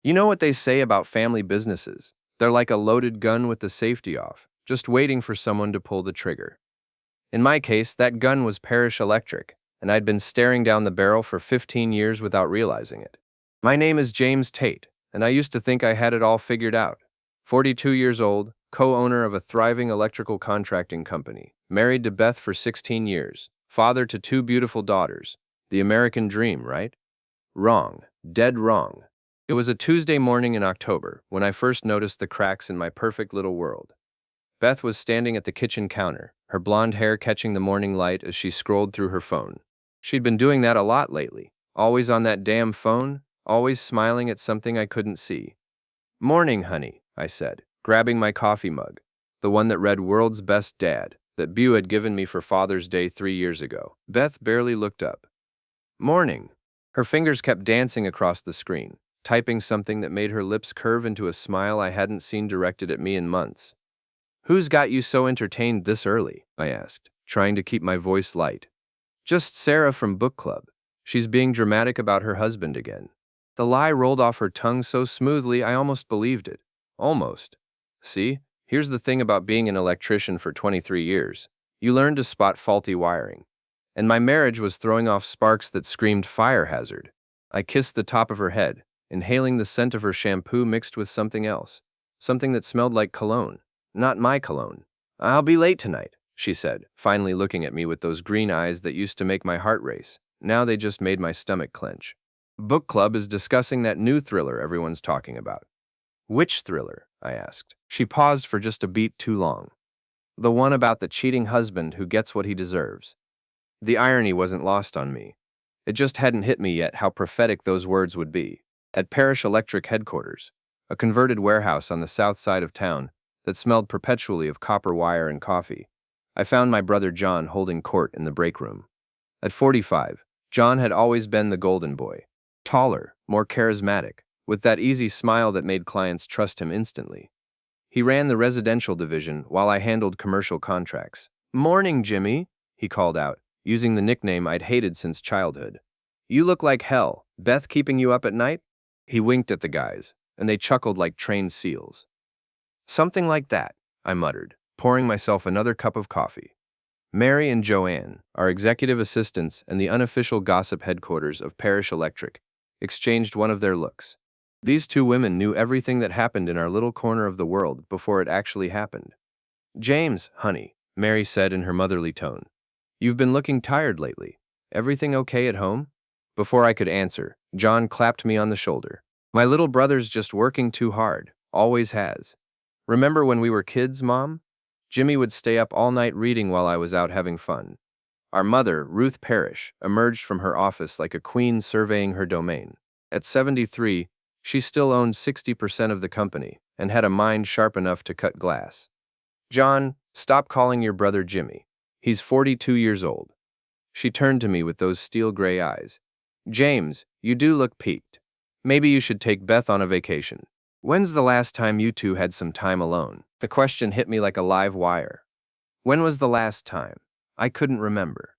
You know what they say about family businesses? They're like a loaded gun with the safety off, just waiting for someone to pull the trigger. In my case, that gun was Parrish Electric, and I'd been staring down the barrel for 15 years without realizing it. My name is James Tate, and I used to think I had it all figured out. 42 years old, co-owner of a thriving electrical contracting company, married to Beth for 16 years, father to two beautiful daughters. The American dream, right? Wrong. Dead wrong. It was a Tuesday morning in October when I first noticed the cracks in my perfect little world. Beth was standing at the kitchen counter, her blonde hair catching the morning light as she scrolled through her phone. She'd been doing that a lot lately, always on that damn phone, always smiling at something I couldn't see. "Morning, honey," I said, grabbing my coffee mug, the one that read World's Best Dad, that Beau had given me for Father's Day 3 years ago. Beth barely looked up. "Morning." Her fingers kept dancing across the screen, typing something that made her lips curve into a smile I hadn't seen directed at me in months. "Who's got you so entertained this early?" I asked, trying to keep my voice light. "Just Sarah from book club. She's being dramatic about her husband again." The lie rolled off her tongue so smoothly I almost believed it. Almost. See, here's the thing about being an electrician for 23 years. You learn to spot faulty wiring. And my marriage was throwing off sparks that screamed fire hazard. I kissed the top of her head, inhaling the scent of her shampoo mixed with something else. Something that smelled like cologne. Not my cologne. "I'll be late tonight," she said, finally looking at me with those green eyes that used to make my heart race. Now they just made my stomach clench. "Book club is discussing that new thriller everyone's talking about." "Which thriller?" I asked. She paused for just a beat too long. "The one about the cheating husband who gets what he deserves." The irony wasn't lost on me. It just hadn't hit me yet how prophetic those words would be. At Parrish Electric headquarters, a converted warehouse on the south side of town that smelled perpetually of copper wire and coffee, I found my brother John holding court in the break room. At 45, John had always been the golden boy. Taller, more charismatic, with that easy smile that made clients trust him instantly. He ran the residential division while I handled commercial contracts. "Morning, Jimmy," he called out, using the nickname I'd hated since childhood. "You look like hell. Beth keeping you up at night?" He winked at the guys, and they chuckled like trained seals. "Something like that," I muttered, pouring myself another cup of coffee. Mary and Joanne, our executive assistants and the unofficial gossip headquarters of Parrish Electric, exchanged one of their looks. These two women knew everything that happened in our little corner of the world before it actually happened. "James, honey," Mary said in her motherly tone. "You've been looking tired lately. Everything okay at home?" Before I could answer, John clapped me on the shoulder. "My little brother's just working too hard, always has. Remember when we were kids, Mom? Jimmy would stay up all night reading while I was out having fun." Our mother, Ruth Parrish, emerged from her office like a queen surveying her domain. At 73, she still owned 60% of the company and had a mind sharp enough to cut glass. "John, stop calling your brother Jimmy. He's 42 years old." She turned to me with those steel gray eyes. "James, you do look peaked. Maybe you should take Beth on a vacation. When's the last time you two had some time alone?" The question hit me like a live wire. When was the last time? I couldn't remember.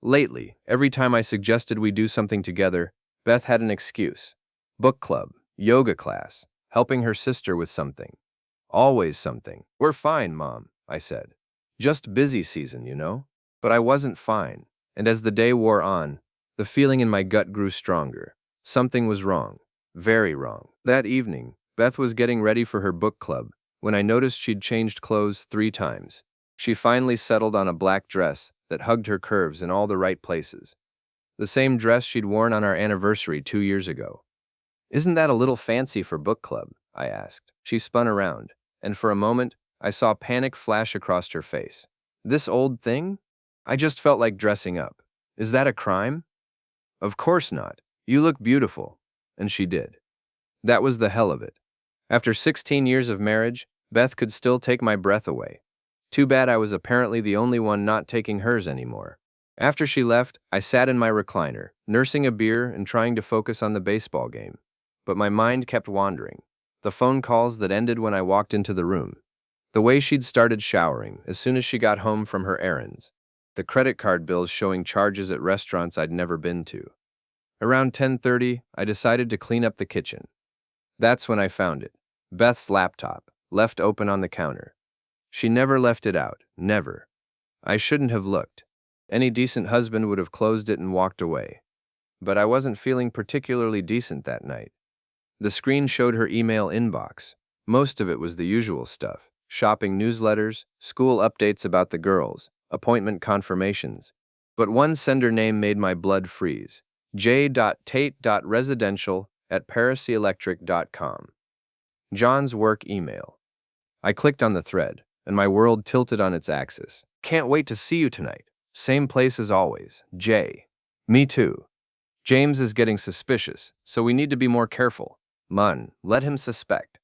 Lately, every time I suggested we do something together, Beth had an excuse. Book club, yoga class, helping her sister with something. Always something. "We're fine, Mom," I said. "Just busy season, you know?" But I wasn't fine, and as the day wore on, the feeling in my gut grew stronger. Something was wrong. Very wrong. That evening, Beth was getting ready for her book club when I noticed she'd changed clothes 3 times. She finally settled on a black dress that hugged her curves in all the right places. The same dress she'd worn on our anniversary 2 years ago. "Isn't that a little fancy for book club?" I asked. She spun around, and for a moment, I saw panic flash across her face. "This old thing? I just felt like dressing up. Is that a crime?" "Of course not. You look beautiful." And she did. That was the hell of it. After 16 years of marriage, Beth could still take my breath away. Too bad I was apparently the only one not taking hers anymore. After she left, I sat in my recliner, nursing a beer and trying to focus on the baseball game. But my mind kept wandering. The phone calls that ended when I walked into the room. The way she'd started showering as soon as she got home from her errands. The credit card bills showing charges at restaurants I'd never been to. Around 10:30, I decided to clean up the kitchen. That's when I found it. Beth's laptop, left open on the counter. She never left it out, never. I shouldn't have looked. Any decent husband would have closed it and walked away. But I wasn't feeling particularly decent that night. The screen showed her email inbox. Most of it was the usual stuff: shopping newsletters, school updates about the girls, appointment confirmations. But one sender name made my blood freeze: j.tate.residential@pariselectric.com. John's work email. I clicked on the thread, and my world tilted on its axis. Can't wait to see you tonight. Same place as always, J. Me too. James is getting suspicious, so we need to be more careful. Mun, let him suspect.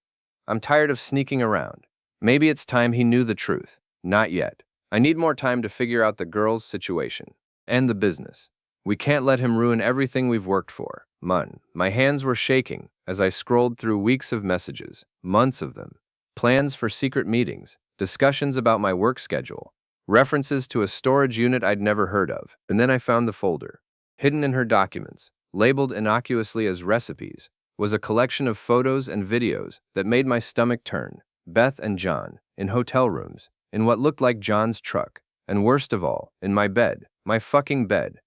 I'm tired of sneaking around. Maybe it's time he knew the truth. Not yet. I need more time to figure out the girl's situation. And the business. We can't let him ruin everything we've worked for. Mun. My hands were shaking as I scrolled through weeks of messages, months of them. Plans for secret meetings, discussions about my work schedule, references to a storage unit I'd never heard of. And then I found the folder. Hidden in her documents, labeled innocuously as recipes, was a collection of photos and videos that made my stomach turn. Beth and John, in hotel rooms, in what looked like John's truck, and worst of all, in my bed, my fucking bed.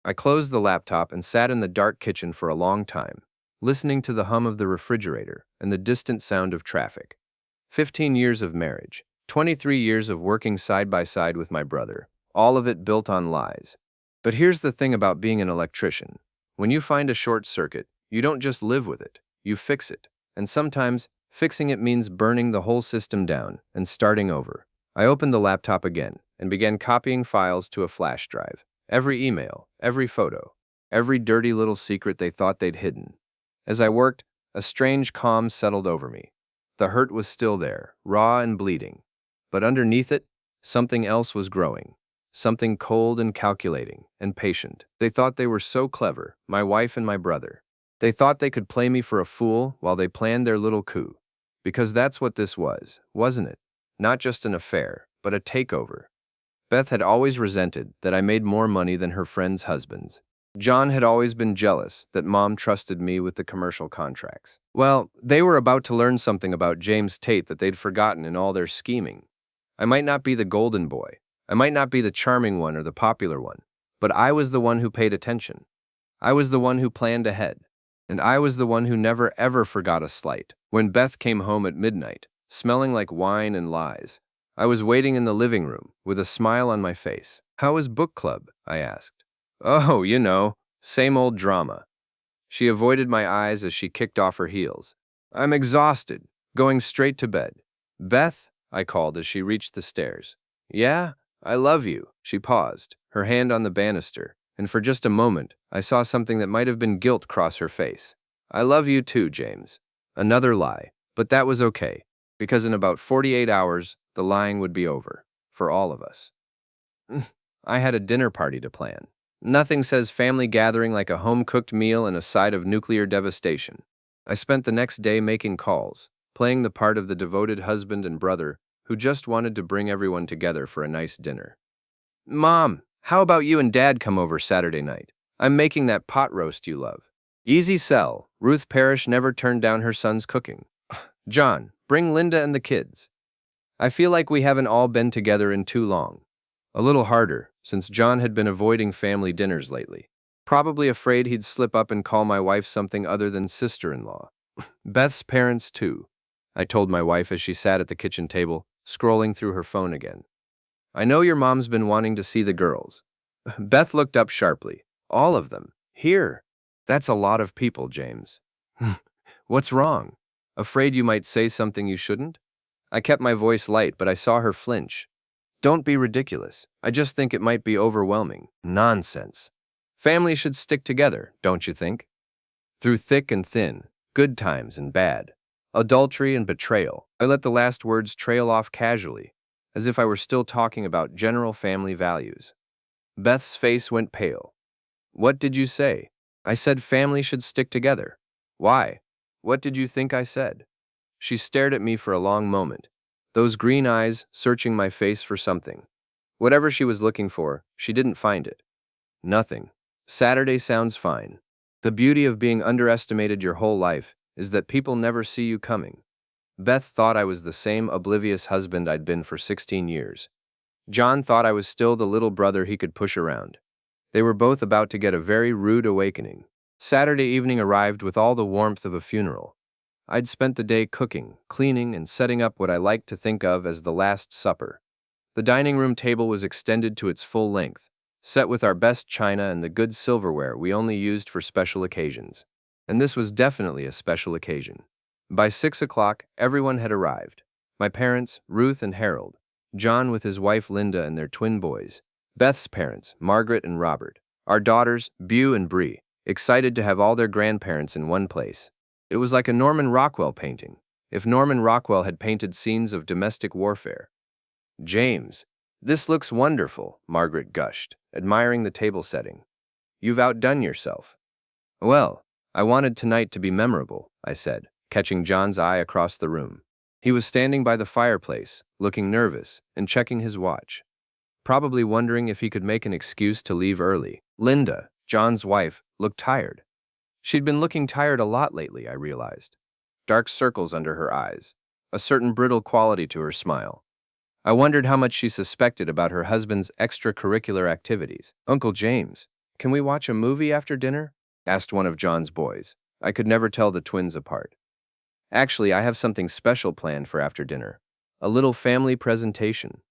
I closed the laptop and sat in the dark kitchen for a long time, listening to the hum of the refrigerator and the distant sound of traffic. 15 years of marriage, 23 years of working side by side with my brother, all of it built on lies. But here's the thing about being an electrician. When you find a short circuit, you don't just live with it, you fix it. And sometimes, fixing it means burning the whole system down and starting over. I opened the laptop again and began copying files to a flash drive. Every email, every photo, every dirty little secret they thought they'd hidden. As I worked, a strange calm settled over me. The hurt was still there, raw and bleeding. But underneath it, something else was growing. Something cold and calculating and patient. They thought they were so clever, my wife and my brother. They thought they could play me for a fool while they planned their little coup. Because that's what this was, wasn't it? Not just an affair, but a takeover. Beth had always resented that I made more money than her friends' husbands. John had always been jealous that Mom trusted me with the commercial contracts. Well, they were about to learn something about James Tate that they'd forgotten in all their scheming. I might not be the golden boy. I might not be the charming one or the popular one, but I was the one who paid attention. I was the one who planned ahead. And I was the one who never ever forgot a slight. When Beth came home at midnight, smelling like wine and lies, I was waiting in the living room with a smile on my face. "How was book club?" I asked. "Oh, same old drama." She avoided my eyes as she kicked off her heels. "I'm exhausted, going straight to bed." "Beth," I called as she reached the stairs. "Yeah? I love you." She paused, her hand on the banister, and for just a moment, I saw something that might have been guilt cross her face. "I love you too, James." Another lie, but that was okay, because in about 48 hours, the lying would be over, for all of us. I had a dinner party to plan. Nothing says family gathering like a home-cooked meal and a side of nuclear devastation. I spent the next day making calls, playing the part of the devoted husband and brother who just wanted to bring everyone together for a nice dinner. "Mom, how about you and Dad come over Saturday night? I'm making that pot roast you love." Easy sell. Ruth Parrish never turned down her son's cooking. "John, bring Linda and the kids." I feel like we haven't all been together in too long. A little harder, since John had been avoiding family dinners lately. Probably afraid he'd slip up and call my wife something other than sister-in-law. Beth's parents, too, I told my wife as she sat at the kitchen table, scrolling through her phone again. "I know your mom's been wanting to see the girls." Beth looked up sharply. "All of them? Here? That's a lot of people, James." "What's wrong? Afraid you might say something you shouldn't?" I kept my voice light, but I saw her flinch. "Don't be ridiculous. I just think it might be overwhelming." "Nonsense. Family should stick together, don't you think? Through thick and thin, good times and bad, adultery and betrayal." I let the last words trail off casually, as if I were still talking about general family values. Beth's face went pale. "What did you say?" "I said family should stick together." "Why? What did you think I said?" She stared at me for a long moment, those green eyes searching my face for something. Whatever she was looking for, she didn't find it. "Nothing. Saturday sounds fine. The beauty of being underestimated your whole life is that people never see you coming. Beth thought I was the same oblivious husband I'd been for 16 years. John thought I was still the little brother he could push around. They were both about to get a very rude awakening. Saturday evening arrived with all the warmth of a funeral. I'd spent the day cooking, cleaning, and setting up what I liked to think of as the Last Supper. The dining room table was extended to its full length, set with our best china and the good silverware we only used for special occasions. And this was definitely a special occasion. By 6 o'clock, everyone had arrived. My parents, Ruth and Harold, John with his wife Linda and their twin boys, Beth's parents, Margaret and Robert, our daughters, Beau and Bree, excited to have all their grandparents in one place. It was like a Norman Rockwell painting, if Norman Rockwell had painted scenes of domestic warfare. "James, this looks wonderful," Margaret gushed, admiring the table setting. "You've outdone yourself." "Well, I wanted tonight to be memorable," I said, catching John's eye across the room. He was standing by the fireplace, looking nervous and checking his watch, probably wondering if he could make an excuse to leave early. Linda, John's wife, looked tired. She'd been looking tired a lot lately, I realized. Dark circles under her eyes, a certain brittle quality to her smile. I wondered how much she suspected about her husband's extracurricular activities. "Uncle James, can we watch a movie after dinner?" asked one of John's boys. I could never tell the twins apart. "Actually, I have something special planned for after dinner. A little family presentation."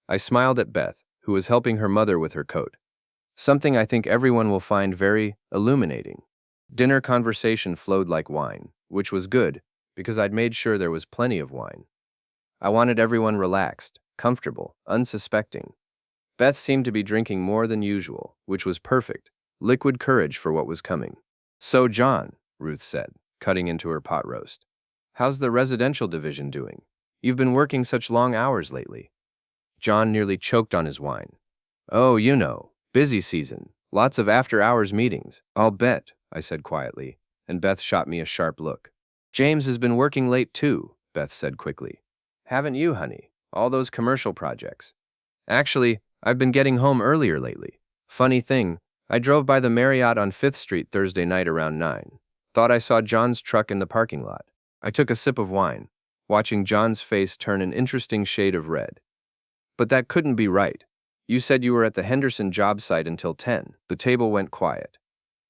I smiled at Beth, who was helping her mother with her coat. "Something I think everyone will find very illuminating." Dinner conversation flowed like wine, which was good, because I'd made sure there was plenty of wine. I wanted everyone relaxed, comfortable, unsuspecting. Beth seemed to be drinking more than usual, which was perfect, liquid courage for what was coming. "So, John," Ruth said, cutting into her pot roast, "how's the residential division doing? You've been working such long hours lately." John nearly choked on his wine. "Oh, you know, busy season, lots of after-hours meetings. I'll bet," I said quietly, and Beth shot me a sharp look. "James has been working late too," Beth said quickly. "Haven't you, honey? All those commercial projects." "Actually, I've been getting home earlier lately. Funny thing, I drove by the Marriott on 5th Street Thursday night around 9. Thought I saw John's truck in the parking lot." I took a sip of wine, watching John's face turn an interesting shade of red. "But that couldn't be right. You said you were at the Henderson job site until 10. The table went quiet.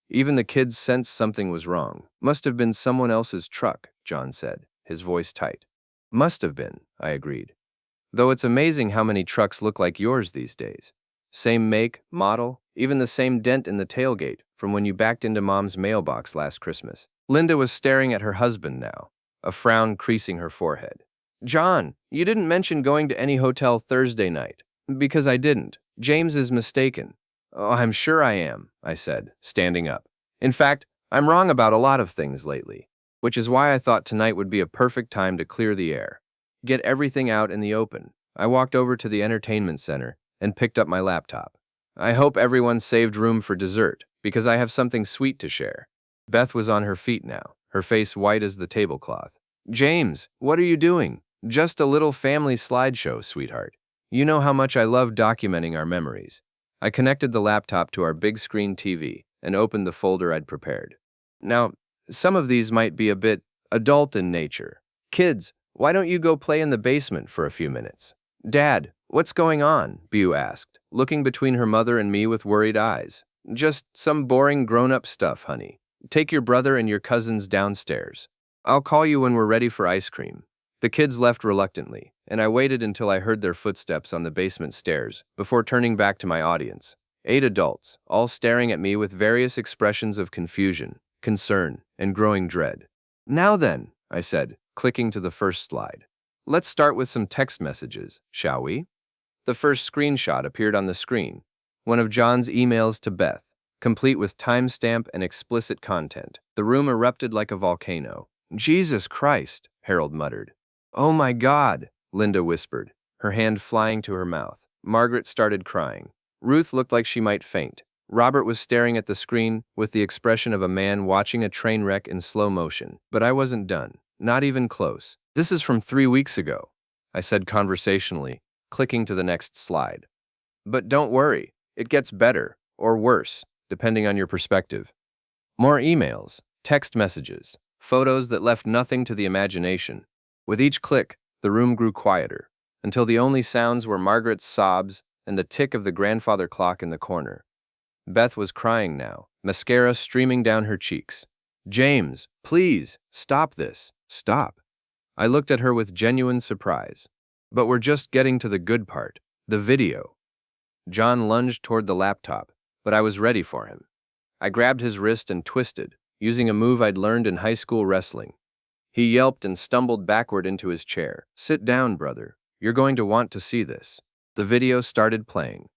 Even the kids sensed something was wrong. "Must have been someone else's truck," John said, his voice tight. "Must have been," I agreed. "Though it's amazing how many trucks look like yours these days. Same make, model, even the same dent in the tailgate from when you backed into Mom's mailbox last Christmas." Linda was staring at her husband now, a frown creasing her forehead. "John, you didn't mention going to any hotel Thursday night." "Because I didn't. James is mistaken." "Oh, I'm sure I am," I said, standing up. "In fact, I'm wrong about a lot of things lately, which is why I thought tonight would be a perfect time to clear the air. Get everything out in the open." I walked over to the entertainment center and picked up my laptop. "I hope everyone saved room for dessert, because I have something sweet to share." Beth was on her feet now, her face white as the tablecloth. "James, what are you doing?" "Just a little family slideshow, sweetheart. You know how much I love documenting our memories." I connected the laptop to our big screen TV and opened the folder I'd prepared. "Now, some of these might be a bit adult in nature. Kids, why don't you go play in the basement for a few minutes?" "Dad, what's going on?" Beau asked, looking between her mother and me with worried eyes. "Just some boring grown-up stuff, honey. Take your brother and your cousins downstairs. I'll call you when we're ready for ice cream." The kids left reluctantly, and I waited until I heard their footsteps on the basement stairs before turning back to my audience. 8 adults, all staring at me with various expressions of confusion, concern, and growing dread. "Now then," I said, clicking to the first slide. "Let's start with some text messages, shall we?" The first screenshot appeared on the screen, one of John's emails to Beth, complete with timestamp and explicit content. The room erupted like a volcano. "Jesus Christ," Harold muttered. "Oh my God," Linda whispered, her hand flying to her mouth. Margaret started crying. Ruth looked like she might faint. Robert was staring at the screen with the expression of a man watching a train wreck in slow motion. But I wasn't done. Not even close. "This is from 3 weeks ago," I said conversationally, clicking to the next slide. "But don't worry, it gets better, or worse, depending on your perspective." More emails, text messages, Photos that left nothing to the imagination. With each click, the room grew quieter, until the only sounds were Margaret's sobs and the tick of the grandfather clock in the corner. Beth was crying now, mascara streaming down her cheeks. James, please, stop this. Stop. I looked at her with genuine surprise. But we're just getting to the good part, the video. John lunged toward the laptop, but I was ready for him. I grabbed his wrist and twisted, using a move I'd learned in high school wrestling. He yelped and stumbled backward into his chair. Sit down, brother. You're going to want to see this. The video started playing.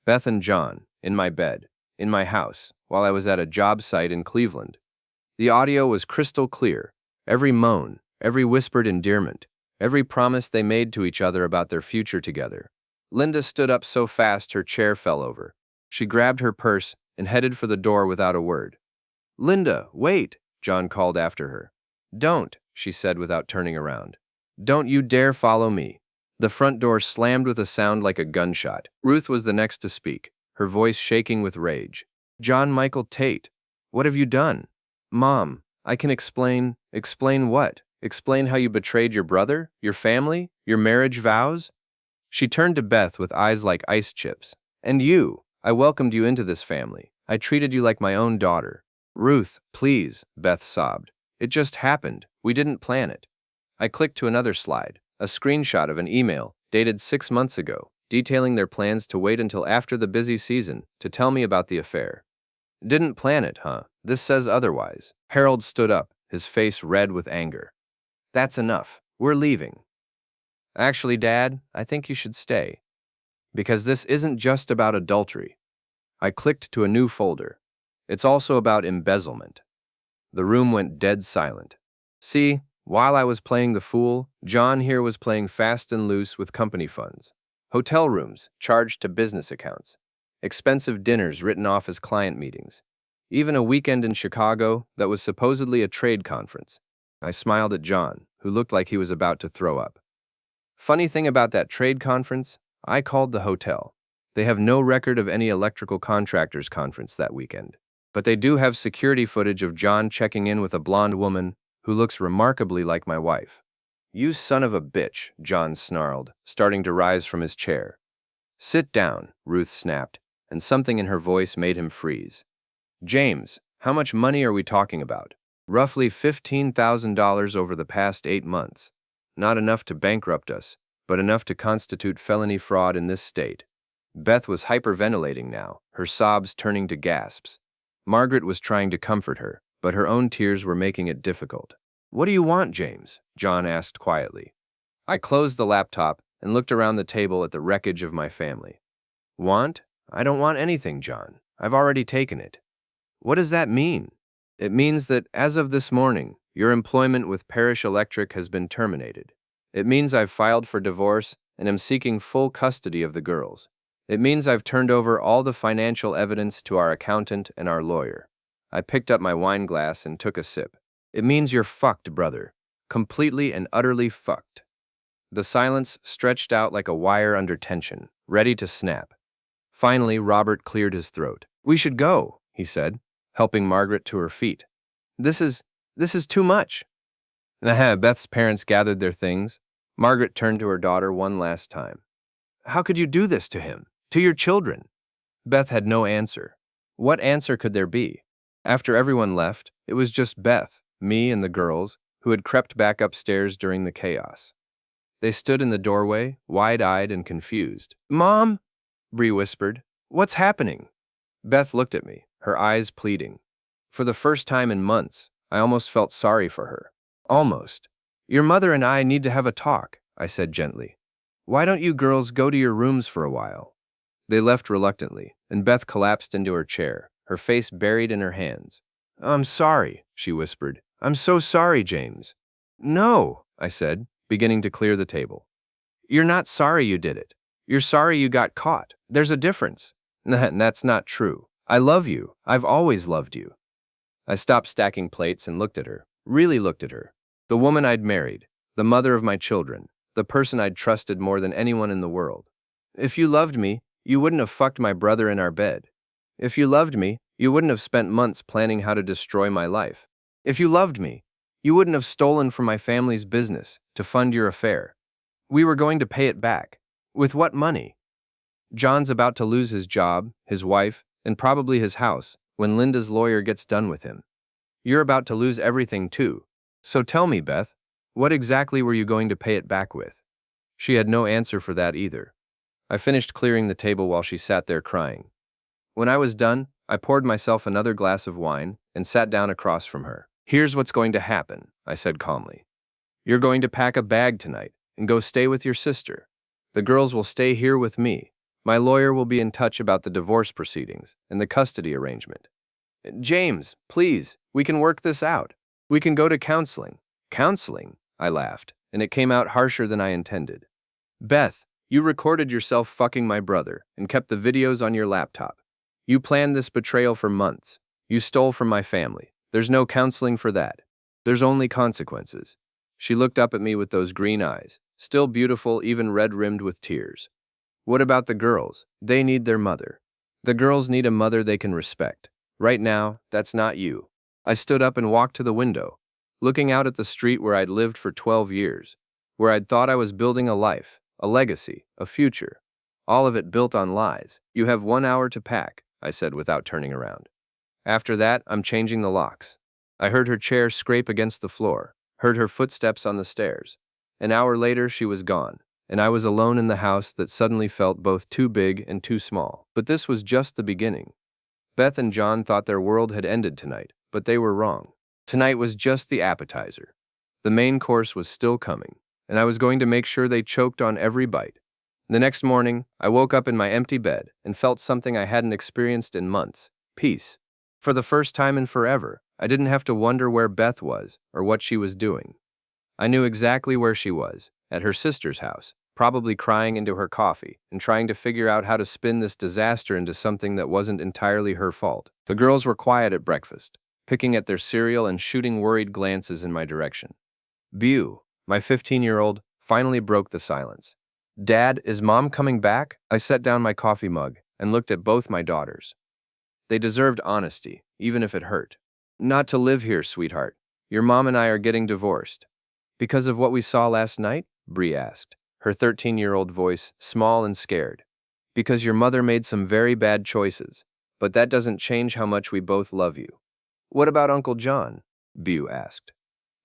Beth and John, in my bed, in my house, while I was at a job site in Cleveland. The audio was crystal clear. Every moan, every whispered endearment, every promise they made to each other about their future together. Linda stood up so fast her chair fell over. She grabbed her purse and headed for the door without a word. Linda, wait, John called after her. Don't, she said without turning around. Don't you dare follow me. The front door slammed with a sound like a gunshot. Ruth was the next to speak, her voice shaking with rage. John Michael Tate, what have you done? Mom, I can explain. Explain what? Explain how you betrayed your brother, your family, your marriage vows? She turned to Beth with eyes like ice chips. And you, I welcomed you into this family. I treated you like my own daughter. Ruth, please, Beth sobbed. It just happened. We didn't plan it. I clicked to another slide, a screenshot of an email dated 6 months ago, detailing their plans to wait until after the busy season to tell me about the affair. Didn't plan it, huh? This says otherwise. Harold stood up, his face red with anger. That's enough. We're leaving. Actually, Dad, I think you should stay. Because this isn't just about adultery. I clicked to a new folder. It's also about embezzlement. The room went dead silent. See, while I was playing the fool, John here was playing fast and loose with company funds. Hotel rooms charged to business accounts. Expensive dinners written off as client meetings. Even a weekend in Chicago that was supposedly a trade conference. I smiled at John, who looked like he was about to throw up. Funny thing about that trade conference, I called the hotel. They have no record of any electrical contractors conference that weekend. But they do have security footage of John checking in with a blonde woman who looks remarkably like my wife. You son of a bitch, John snarled, starting to rise from his chair. Sit down, Ruth snapped, and something in her voice made him freeze. James, how much money are we talking about? Roughly $15,000 over the past 8 months. Not enough to bankrupt us, but enough to constitute felony fraud in this state. Beth was hyperventilating now, her sobs turning to gasps. Margaret was trying to comfort her, but her own tears were making it difficult. What do you want, James? John asked quietly. I closed the laptop and looked around the table at the wreckage of my family. Want? I don't want anything, John. I've already taken it. What does that mean? It means that, as of this morning, your employment with Parish Electric has been terminated. It means I've filed for divorce and am seeking full custody of the girls. It means I've turned over all the financial evidence to our accountant and our lawyer. I picked up my wine glass and took a sip. It means you're fucked, brother. Completely and utterly fucked. The silence stretched out like a wire under tension, ready to snap. Finally, Robert cleared his throat. We should go, he said, helping Margaret to her feet. This is too much. Beth's parents gathered their things. Margaret turned to her daughter one last time. How could you do this to him? To your children? Beth had no answer. What answer could there be? After everyone left, it was just Beth, me, and the girls, who had crept back upstairs during the chaos. They stood in the doorway, wide-eyed and confused. Mom, Bree whispered. What's happening? Beth looked at me, her eyes pleading. For the first time in months, I almost felt sorry for her. Almost. Your mother and I need to have a talk, I said gently. Why don't you girls go to your rooms for a while? They left reluctantly, and Beth collapsed into her chair, her face buried in her hands. I'm sorry, she whispered. I'm so sorry, James. No, I said, beginning to clear the table. You're not sorry you did it. You're sorry you got caught. There's a difference. That's not true. I love you. I've always loved you. I stopped stacking plates and looked at her, really looked at her. The woman I'd married, the mother of my children, the person I'd trusted more than anyone in the world. If you loved me, you wouldn't have fucked my brother in our bed. If you loved me, you wouldn't have spent months planning how to destroy my life. If you loved me, You wouldn't have stolen from my family's business to fund your affair. We were going to pay it back. With what money? John's about to lose his job, his wife, and probably his house when Linda's lawyer gets done with him. You're about to lose everything too. So tell me, Beth, what exactly were you going to pay it back with? She had no answer for that either. I finished clearing the table while she sat there crying. When I was done, I poured myself another glass of wine and sat down across from her. Here's what's going to happen, I said calmly. You're going to pack a bag tonight and go stay with your sister. The girls will stay here with me. My lawyer will be in touch about the divorce proceedings and the custody arrangement. James, please, we can work this out. We can go to counseling. Counseling? I laughed, and it came out harsher than I intended. Beth, you recorded yourself fucking my brother and kept the videos on your laptop. You planned this betrayal for months. You stole from my family. There's no counseling for that. There's only consequences. She looked up at me with those green eyes, still beautiful, even red-rimmed with tears. What about the girls? They need their mother. The girls need a mother they can respect. Right now, that's not you. I stood up and walked to the window, looking out at the street where I'd lived for 12 years, where I'd thought I was building a life, a legacy, a future. All of it built on lies. You have 1 hour to pack, I said without turning around. After that, I'm changing the locks. I heard her chair scrape against the floor, heard her footsteps on the stairs. An hour later, she was gone, and I was alone in the house that suddenly felt both too big and too small. But this was just the beginning. Beth and John thought their world had ended tonight, but they were wrong. Tonight was just the appetizer. The main course was still coming, and I was going to make sure they choked on every bite. The next morning, I woke up in my empty bed and felt something I hadn't experienced in months: peace. For the first time in forever, I didn't have to wonder where Beth was or what she was doing. I knew exactly where she was, at her sister's house, probably crying into her coffee and trying to figure out how to spin this disaster into something that wasn't entirely her fault. The girls were quiet at breakfast, picking at their cereal and shooting worried glances in my direction. Beau, my 15-year-old, finally broke the silence. Dad, is Mom coming back? I set down my coffee mug and looked at both my daughters. They deserved honesty, even if it hurt. Not to live here, sweetheart. Your mom and I are getting divorced. Because of what we saw last night? Bree asked, her 13-year-old voice small and scared. Because your mother made some very bad choices, but that doesn't change how much we both love you. What about Uncle John? Beau asked.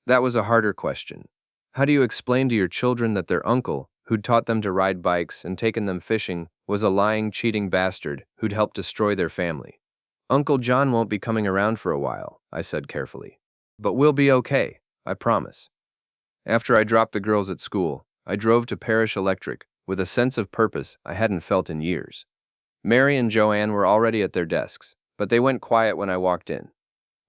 That was a harder question. How do you explain to your children that their uncle, who'd taught them to ride bikes and taken them fishing, was a lying, cheating bastard who'd helped destroy their family? Uncle John won't be coming around for a while, I said carefully. But we'll be okay, I promise. After I dropped the girls at school, I drove to Parish Electric with a sense of purpose I hadn't felt in years. Mary and Joanne were already at their desks, but they went quiet when I walked in.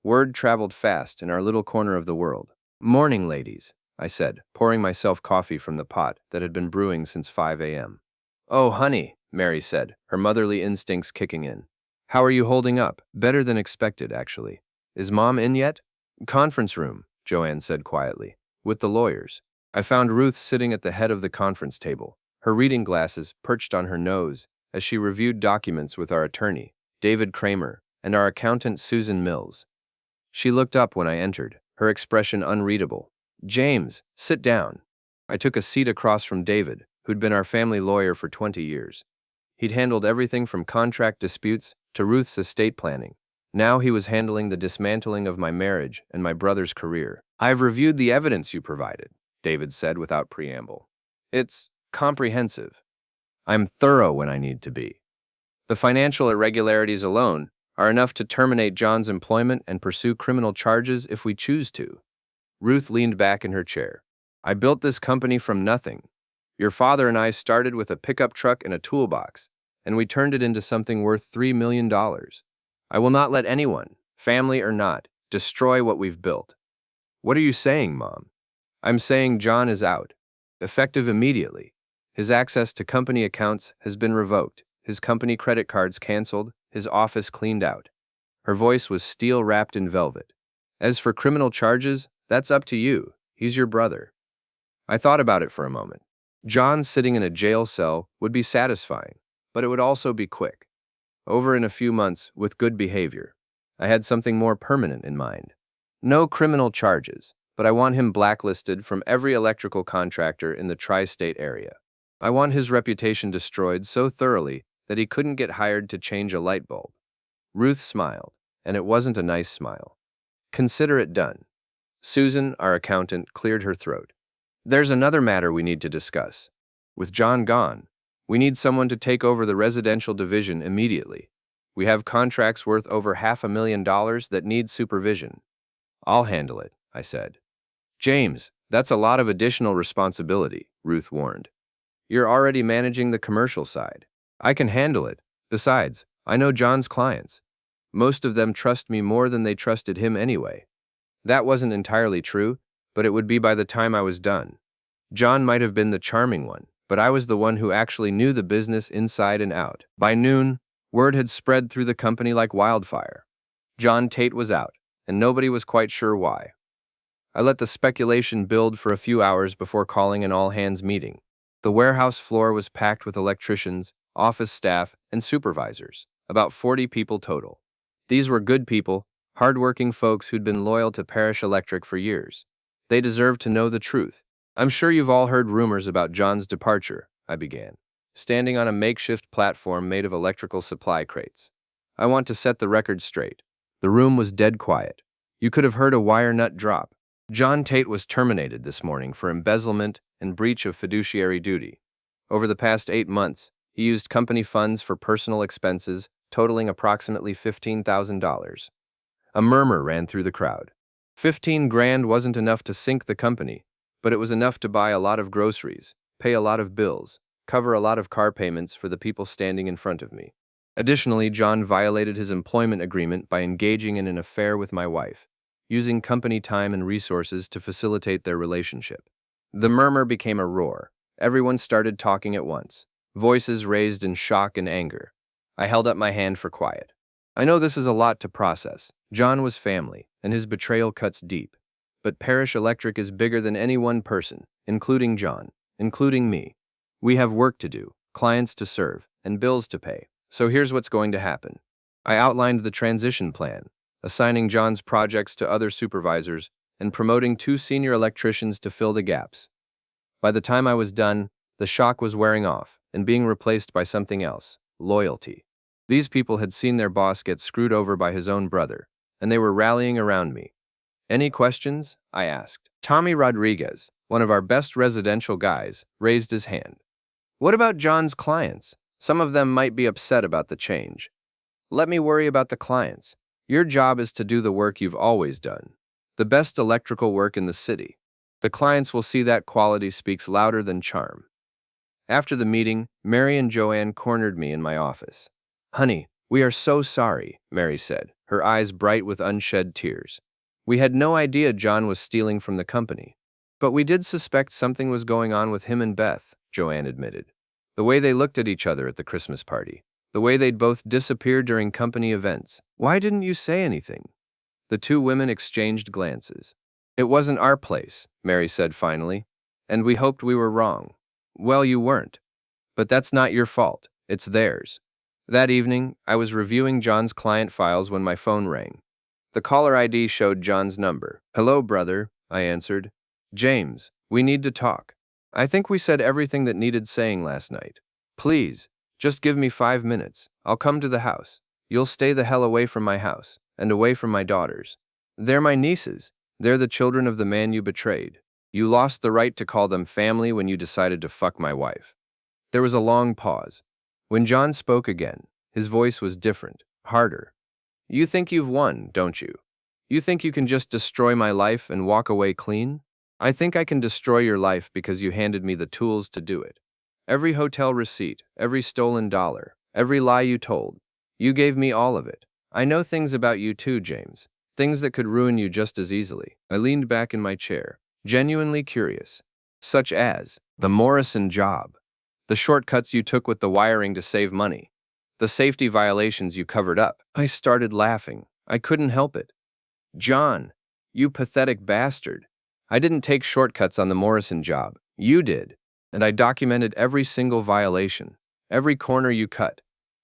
Word traveled fast in our little corner of the world. Morning, ladies, I said, pouring myself coffee from the pot that had been brewing since 5 a.m. Oh, honey, Mary said, her motherly instincts kicking in. How are you holding up? Better than expected, actually. Is Mom in yet? Conference room, Joanne said quietly, with the lawyers. I found Ruth sitting at the head of the conference table, her reading glasses perched on her nose as she reviewed documents with our attorney, David Kramer, and our accountant, Susan Mills. She looked up when I entered, her expression unreadable. James, sit down. I took a seat across from David, who'd been our family lawyer for 20 years. He'd handled everything from contract disputes to Ruth's estate planning. Now he was handling the dismantling of my marriage and my brother's career. I've reviewed the evidence you provided, David said without preamble. It's comprehensive. I'm thorough when I need to be. The financial irregularities alone are enough to terminate John's employment and pursue criminal charges if we choose to. Ruth leaned back in her chair. I built this company from nothing. Your father and I started with a pickup truck and a toolbox, and we turned it into something worth $3 million. I will not let anyone, family or not, destroy what we've built. What are you saying, Mom? I'm saying John is out, effective immediately. His access to company accounts has been revoked, his company credit cards canceled, his office cleaned out. Her voice was steel wrapped in velvet. As for criminal charges, that's up to you. He's your brother. I thought about it for a moment. John sitting in a jail cell would be satisfying, but it would also be quick. Over in a few months, with good behavior. I had something more permanent in mind. No criminal charges, but I want him blacklisted from every electrical contractor in the tri-state area. I want his reputation destroyed so thoroughly that he couldn't get hired to change a light bulb." Ruth smiled, and it wasn't a nice smile. "Consider it done." Susan, our accountant, cleared her throat. "There's another matter we need to discuss. With John gone, we need someone to take over the residential division immediately. We have contracts worth over $500,000 that need supervision." "I'll handle it," I said. "James, that's a lot of additional responsibility," Ruth warned. "You're already managing the commercial side." "I can handle it. Besides, I know John's clients. Most of them trust me more than they trusted him anyway." That wasn't entirely true, but it would be by the time I was done. John might have been the charming one, but I was the one who actually knew the business inside and out. By noon, word had spread through the company like wildfire. John Tate was out, and nobody was quite sure why. I let the speculation build for a few hours before calling an all-hands meeting. The warehouse floor was packed with electricians, office staff, and supervisors, about 40 people total. These were good people, hard-working folks who'd been loyal to Parish Electric for years. They deserved to know the truth. "I'm sure you've all heard rumors about John's departure," I began, standing on a makeshift platform made of electrical supply crates. "I want to set the record straight." The room was dead quiet. You could have heard a wire nut drop. John Tate was terminated this morning for embezzlement and breach of fiduciary duty. Over the past 8 months, he used company funds for personal expenses, totaling approximately $15,000. A murmur ran through the crowd. 15 grand wasn't enough to sink the company, but it was enough to buy a lot of groceries, pay a lot of bills, cover a lot of car payments for the people standing in front of me. Additionally, John violated his employment agreement by engaging in an affair with my wife, using company time and resources to facilitate their relationship. The murmur became a roar. Everyone started talking at once, voices raised in shock and anger. I held up my hand for quiet. "I know this is a lot to process. John was family, and his betrayal cuts deep. But Parish Electric is bigger than any one person, including John, including me. We have work to do, clients to serve, and bills to pay. So here's what's going to happen." I outlined the transition plan, assigning John's projects to other supervisors and promoting 2 senior electricians to fill the gaps. By the time I was done, the shock was wearing off and being replaced by something else: loyalty. These people had seen their boss get screwed over by his own brother, and they were rallying around me. "Any questions?" I asked. Tommy Rodriguez, one of our best residential guys, raised his hand. "What about John's clients? Some of them might be upset about the change." "Let me worry about the clients. Your job is to do the work you've always done. The best electrical work in the city. The clients will see that quality speaks louder than charm." After the meeting, Mary and Joanne cornered me in my office. "Honey, we are so sorry," Mary said, her eyes bright with unshed tears. "We had no idea John was stealing from the company. But we did suspect something was going on with him and Beth," Joanne admitted. "The way they looked at each other at the Christmas party. The way they'd both disappear during company events. Why didn't you say anything?" The 2 women exchanged glances. "It wasn't our place," Mary said finally, "and we hoped we were wrong." "Well, you weren't. But that's not your fault. It's theirs." That evening, I was reviewing John's client files when my phone rang. The caller ID showed John's number. "Hello, brother," I answered. "James, we need to talk. I think we said everything that needed saying last night. Please, just give me 5 minutes. I'll come to the house. You'll stay the hell away from my house, and away from my daughters. They're my nieces. They're the children of the man you betrayed. You lost the right to call them family when you decided to fuck my wife." There was a long pause. When John spoke again, his voice was different, harder. "You think you've won, don't you? You think you can just destroy my life and walk away clean? I think I can destroy your life because you handed me the tools to do it. Every hotel receipt, every stolen dollar, every lie you told. You gave me all of it. I know things about you too, James. Things that could ruin you just as easily." I leaned back in my chair, genuinely curious. "Such as the Morrison job. The shortcuts you took with the wiring to save money. The safety violations you covered up." I started laughing. I couldn't help it. "John, you pathetic bastard. I didn't take shortcuts on the Morrison job. You did. And I documented every single violation, every corner you cut,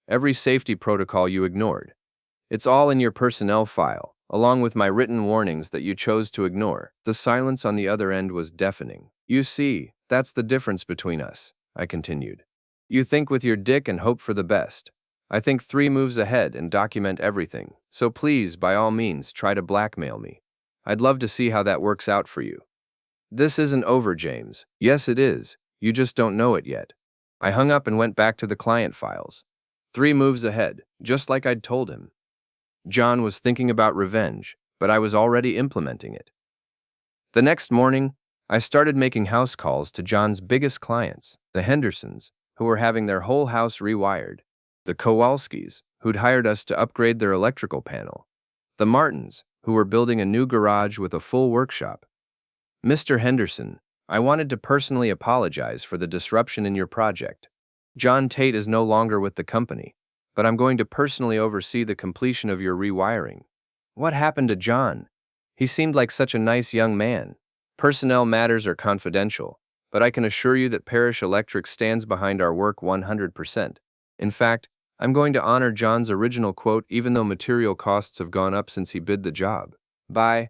every safety protocol you ignored. It's all in your personnel file, along with my written warnings that you chose to ignore. The silence on the other end was deafening. You see, that's the difference between us, I continued. You think with your dick and hope for the best. I think 3 moves ahead and document everything, so please, by all means, try to blackmail me. I'd love to see how that works out for you. This isn't over, James. Yes, it is. You just don't know it yet. I hung up and went back to the client files. 3 moves ahead, just like I'd told him. John was thinking about revenge, but I was already implementing it. The next morning, I started making house calls to John's biggest clients, the Hendersons, who were having their whole house rewired, the Kowalskis, who'd hired us to upgrade their electrical panel, the Martins, who were building a new garage with a full workshop. Mr. Henderson, I wanted to personally apologize for the disruption in your project. John Tate is no longer with the company, but I'm going to personally oversee the completion of your rewiring. What happened to John? He seemed like such a nice young man. Personnel matters are confidential, but I can assure you that Parrish Electric stands behind our work 100%. In fact, I'm going to honor John's original quote even though material costs have gone up since he bid the job. Bye.